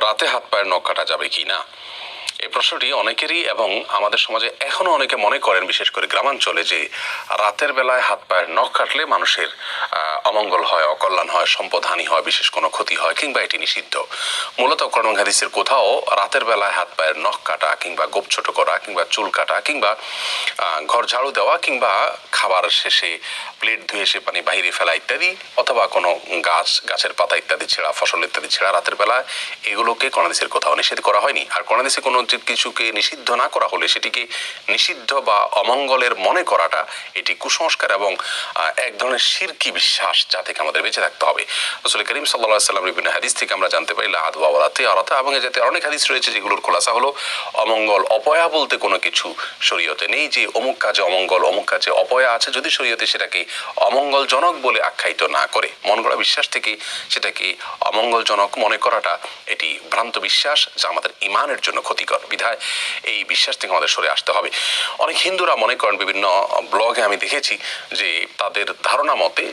রাতে হাত পায়ের নখ কাটা যাবে কি না, এই প্রশ্নটি অনেকেরই এবং আমাদের সমাজে এখনো অনেকে মনে করেন, বিশেষ করে গ্রামাঞ্চলে, যে রাতের বেলায় হাত পায়ের নখ কাটলে মানুষের অমঙ্গল হয়, অকল্যাণ হয়, সম্পদহানি হয়, বিশেষ কোনো ক্ষতি হয়, কিংবা এটি নিষিদ্ধ। মূলত কোরআন হাদিসের কোথাও রাতের বেলায় হাত পায়ের নখ কাটা কিংবা গোপ ছোট করা কিংবা চুল কাটা কিংবা ঘর ঝাড়ু দেওয়া কিংবা খাবার শেষে প্লেট ধুয়ে সে পানি বাহিরে ফেলা ইত্যাদি, অথবা কোনো গাছের পাতা ইত্যাদি ছেঁড়া, ফসল ইত্যাদি ছেঁড়া রাতের বেলায়, এগুলোকে কোরআন হাদিসের কোথাও নিষেধ করা হয়নি। আর কোরআন হাদিসে কোনো কিছুকে নিষিদ্ধ না করা হলে সেটিকে নিষিদ্ধ বা অমঙ্গলের মনে করাটা এটি কুসংস্কার এবং এক ধরনের শিরকি বিশ্বাস, যা থেকে আমাদের বেঁচে থাকতে হবে। রাসূল করিম সাল্লাল্লাহু আলাইহি ওয়াসাল্লাম বিভিন্ন হাদিস থেকে আমরা জানতে পারি লা আদওয়া ওয়ালা তিয়ারাতা, এবং এ জাতীয় অনেক হাদিস রয়েছে যেগুলোর খোলাসা হলো অমঙ্গল অপয়া বলতে কোনো কিছু শরীয়তে নেই, যে অমুক কাজে অমঙ্গল, অমুক কাজে অপয়া আছে। যদি শরীয়তে সেটাকে অমঙ্গলজনক বলে আখ্যায়িত না করে, মন গড়া বিশ্বাস থেকে সেটাকে অমঙ্গলজনক মনে করাটা এটি ভ্রান্ত বিশ্বাস, যা আমাদের ইমানের জন্য ক্ষতিকর। বিধায় এই বিশ্বাস থেকে আমাদের সরে আসতে হবে। অনেক হিন্দুরা মনে করেন, বিভিন্ন ব্লগে আমি দেখেছি যে তাদের ধারণা মতে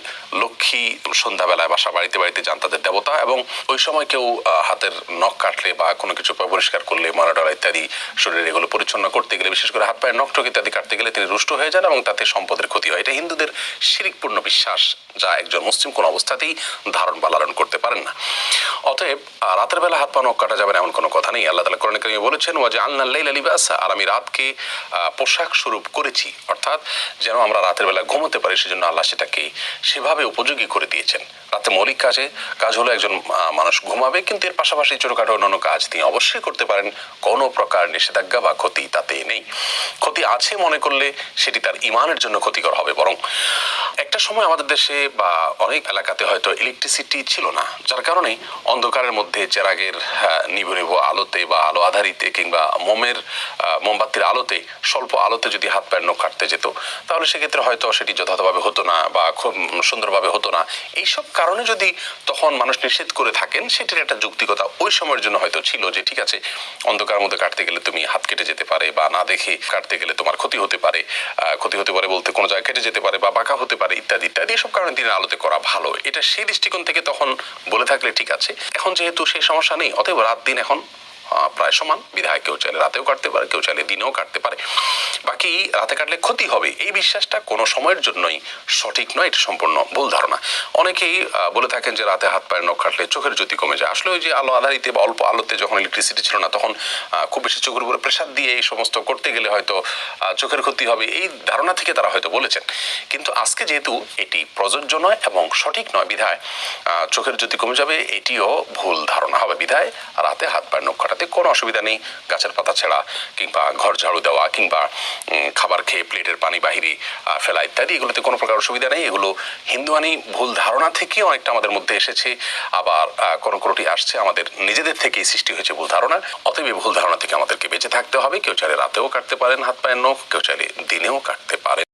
লক্ষ্মী সন্ধ্যাবেলায় বাসা বাড়িতে বাড়িতে যান, তাদের দেবতা, এবং ওই সময় কেউ হাতের নখ কাটলে বা কোনো কিছু পরিষ্কার করলে, মরাডরা ইত্যাদি শরীরে এগুলো পরিচ্ছন্ন করতে গেলে, বিশেষ করে হাত পায়ের নখ টক ইত্যাদি কাটতে গেলে তিনি রুষ্ট হয়ে যান এবং তাতে সম্পদের ক্ষতি হয়। এটা হিন্দুদের শিরকপূর্ণ বিশ্বাস, যা একজন মুসলিম কোন অবস্থাতেই ধারণ বা লালন করতে পারেন না। অতএব রাতের বেলা হাত পা নখ কাটা যাবে না এমন কোনো কথা নেই। আল্লাহ তাআলা কোরআনে কারিমে বলেছেন, ওয়াজআলনাল লাইলা লিবাসা, আর আমি রাতকে পোশাক স্বরূপ করেছি, অর্থাৎ যেন আমরা রাতের বেলা ঘুমোতে পারি, সেজন্য আল্লাহ সেটাকে সেভাবে উপযোগী করে দিয়েছেন। রাতে মৌলিক কাজ হলো একজন মানুষ ঘুমাবে, কিন্তু এর পাশাপাশি ছোটখাটো অন্যান্য কাজ তিনি অবশ্যই করতে পারেন। কোনো প্রকার নিষেধাজ্ঞা বা ক্ষতি তাতে নেই। ক্ষতি আছে মনে করলে সেটি তার ইমানের জন্য ক্ষতিকর হবে। বরং একটা সময় আমাদের দেশে বা অনেক এলাকাতে হয়তো ইলেকট্রিসিটি ছিল না, যার কারণে অন্ধকারের মধ্যে চেরাগের নিভু নিভু আলোতে বা আলো আধারিতে কিংবা মোমবাতির আলোতে, স্বল্প আলোতে যদি হাত পায়ের নখ কাটতে যেত, তাহলে সেক্ষেত্রে হয়তো সেটি যথাযথভাবে হতো না বা খুব সুন্দরভাবে হতো না। এইসব কারণে যদি তখন মানুষ নিষেধ করে থাকেন, সেটির একটা যৌক্তিকতা ওই সময়ের জন্য হয়তো ছিল, যে ঠিক আছে, অন্ধকারের মধ্যে কাটতে গেলে তুমি হাত কেটে যেতে পারে, বা না দেখে কাটতে গেলে তোমার ক্ষতি হতে পারে। ক্ষতি হতে পারে বলতে কোনো জায়গায় কেটে যেতে পারে বা বাঁকা হতে পারে ইত্যাদি ইত্যাদি। এসব কারণে দিনের আলোতে করা ভালো, এটা সেই দৃষ্টিকোণ থেকে তখন বলে থাকলে ঠিক আছে। এখন যেহেতু সেই সমস্যা নেই, অতএব রাত দিন এখন প্রায় সমান। বিধায় কেউ চাইলে রাতেও কাটতে পারে, কেউ চাইলে দিনেও কাটতে পারে। বাকি রাতে কাটলে ক্ষতি হবে, এই বিশ্বাসটা কোনো সময়ের জন্যই সঠিক নয়, এটা সম্পূর্ণ ভুল ধারণা। অনেকেই বলে থাকেন যে রাতে হাত পায়ের নখ কাটলে চোখের জ্যোতি কমে যায়। আসলে ওই যে আলো আধারিতে বা অল্প আলোতে, যখন ইলেকট্রিসিটি ছিল না, তখন খুব বেশি চোখের উপরে প্রেসার দিয়ে এই সমস্ত করতে গেলে হয়তো চোখের ক্ষতি হবে, এই ধারণা থেকে তারা হয়তো বলেছেন। কিন্তু আজকে যেহেতু এটি প্রযোজ্য নয় এবং সঠিক নয়, বিধায় চোখের জ্যোতি কমে যাবে, এটিও ভুল ধারণা হবে। বিধায় রাতে হাত পায়ের নখ কাটাতে কোনো অসুবিধা নেই। গাছের পাতা ছেঁড়া কিংবা ঘর ঝাড়ু দেওয়া কিংবা খাবার খেয়ে প্লেটের পানি বাহিরে ফেলা ইত্যাদি, এগুলোতে কোনো প্রকার অসুবিধা নেই। এগুলো হিন্দুয়ানি ভুল ধারণা থেকে অনেকটা আমাদের মধ্যে এসেছে, আবার কোনো কোনোটি আসছে আমাদের নিজেদের থেকেই সৃষ্টি হয়েছে ভুল ধারণা। অতএব এই ভুল ধারণা থেকে আমাদেরকে বেঁচে থাকতে হবে। কেউ চাইলে রাতেও কাটতে পারেন হাত পায়ের নখ, কেউ চাইলে দিনেও কাটতে পারেন।